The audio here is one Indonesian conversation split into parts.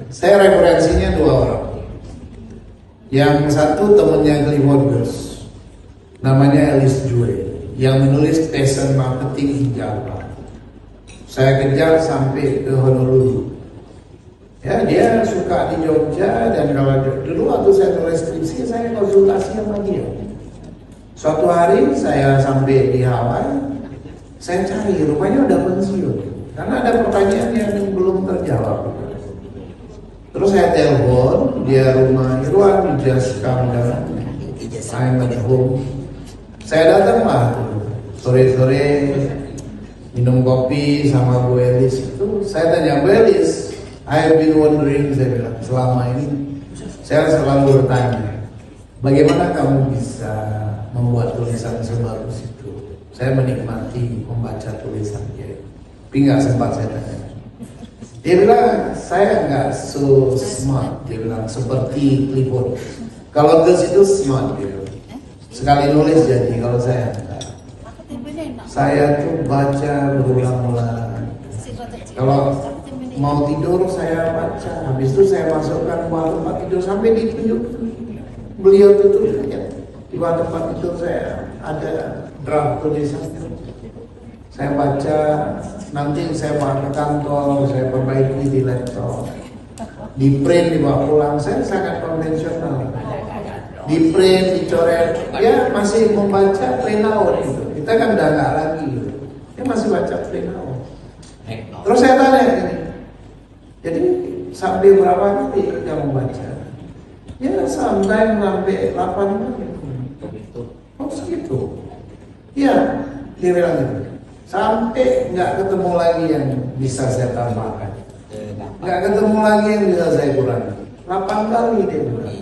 Saya referensinya dua orang. Yang satu temannya Clifford Geertz, namanya Alice Joy, yang menulis Passion Marketing in Java. Saya kejar sampai ke Honolulu. Ya, dia suka di Jogja, dan kalau dulu waktu saya nulis skripsi, saya konsultasi sama dia. Suatu hari saya sampai di Hawaii, saya cari, rupanya udah pensiun. Karena ada pertanyaan yang belum terjawab. Terus saya telepon, dia rumah, Irwan, just come down, I'm at home. Saya datang lah, sore-sore minum kopi sama Bu Elis. Itu saya tanya, Bu Elis, I have been wondering, saya bilang, selama ini saya selalu bertanya, bagaimana kamu bisa membuat tulisan sebagus itu? Saya menikmati membaca tulisannya, tapi nggak sempat saya tanya. Dia bilang, saya nggak so smart. Dia bilang, seperti Clifford. Kalau Geertz itu smart, dia bilang. Sekali nulis jadi, kalau saya enggak. Saya tuh baca berulang-ulang. Kalau mau tidur saya baca, habis itu saya masukkan buah tempat tidur sampai ditunjuk beliau tutup saja. Di bawah tempat tidur saya ada draft tulisannya. Saya baca, nanti saya bawa ke kantor, saya perbaiki di laptop, di print, dibawa pulang. Saya sangat konvensional. Di print, dicoret, dia masih membaca print out gitu. Kita kan udah nggak lagi gitu. Dia masih baca print out. Terus saya tanya ini, jadi sampai berapa kali kamu baca? Ya sampai 8 kali. Oh segitu? Iya, dia bilang gitu. Sampai nggak ketemu lagi yang bisa saya tambahkan, nggak ketemu lagi yang bisa saya kurangi. 8 kali dia bilang.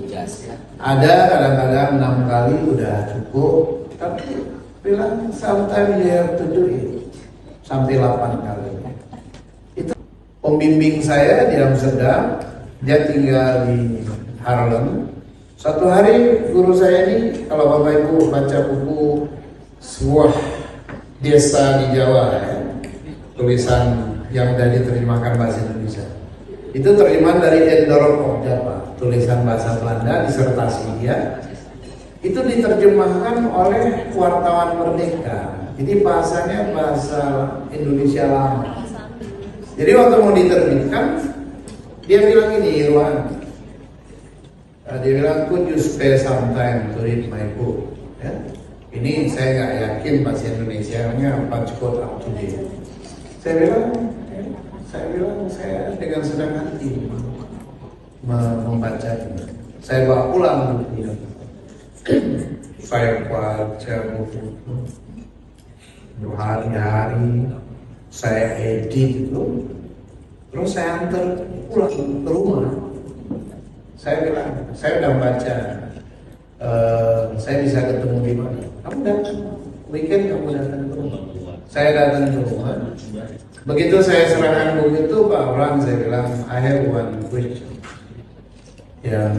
Ada kadang-kadang 6 kali udah cukup, tapi bilang sometimes you have to do it sampai 8 kali. Itu pembimbing saya di Amsterdam, dia tinggal di Haarlem. Suatu hari guru saya ini, kalau Bapak Ibu baca buku sebuah desa di Jawa, ya, tulisan yang sudah diterjemahkan bahasa Indonesia, itu terjemahan dari Endorp of Java, tulisan bahasa Belanda, disertasi dia, itu diterjemahkan oleh wartawan Merdeka. Jadi bahasanya bahasa Indonesia lama. Jadi waktu mau diterbitkan, dia bilang ini, Irwan, dia bilang, could you spare some time to read my book? Ya. Ini saya nggak yakin bahasa Indonesia-nya apa cukup up to date. Saya bilang saya dengan senang hati membacanya. Saya bawa pulang bukunya. Saya baca buku berhari-hari, saya edit itu, terus saya antar pulang ke rumah. Saya bilang, saya udah baca. Saya bisa ketemu di mana? Kamu datang, weekend kamu datang ke rumah. Saya datang ke rumah. Begitu saya serahkan buku itu, Pak Orang, saya bilang, I have one question yang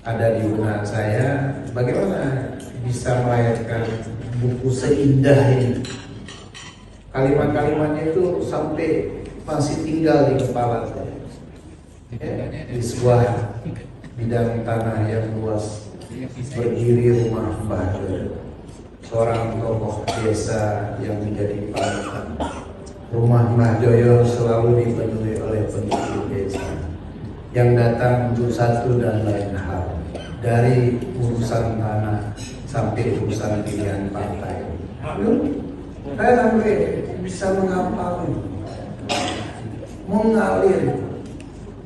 ada di benak saya. Bagaimana bisa melahirkan buku seindah ini? Kalimat-kalimatnya itu sampai masih tinggal di kepala saya. Ya, di sebuah bidang tanah yang luas berdiri rumah Mbah Joyo, seorang tokoh desa yang menjadi panutan. Rumah Mbah Joyo selalu dipenuhi oleh penduduk desa yang datang untuk satu dan lain hal, dari urusan tanah sampai urusan pilihan partai. Saya sampai bisa menghafal, mengalir.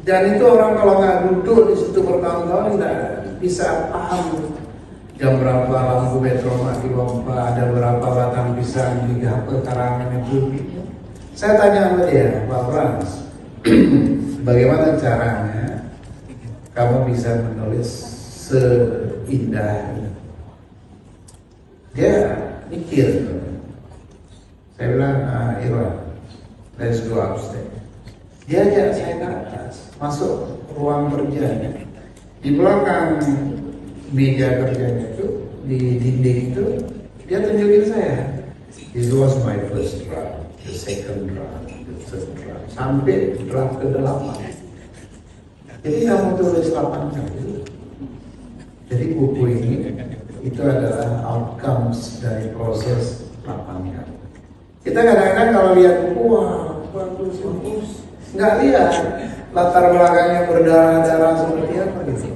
Dan itu orang kalau nggak duduk di situ bertahun-tahun nggak bisa paham jam berapa lampu metro mati lomba, ada berapa batang pisang di pekarangan itu. Saya tanya sama dia, Pak Frans, bagaimana caranya kamu bisa menulis seindah ini? Dia mikir. Saya bilang, Irwan, let's go upstairs. Dia ajak saya ke atas, masuk ruang kerjanya. Di belakang meja kerjanya itu, di dinding itu, dia tunjukin saya. This was my first draft, the second draft, the third draft, sampai draft ke-8. Jadi kamu tulis 8 kali. Jadi buku ini itu adalah outcomes dari proses 8 kali. Kita kadang-kadang kalau lihat buku, wah bagus, nggak lihat latar belakangnya berdarah-darah seperti apa gitu.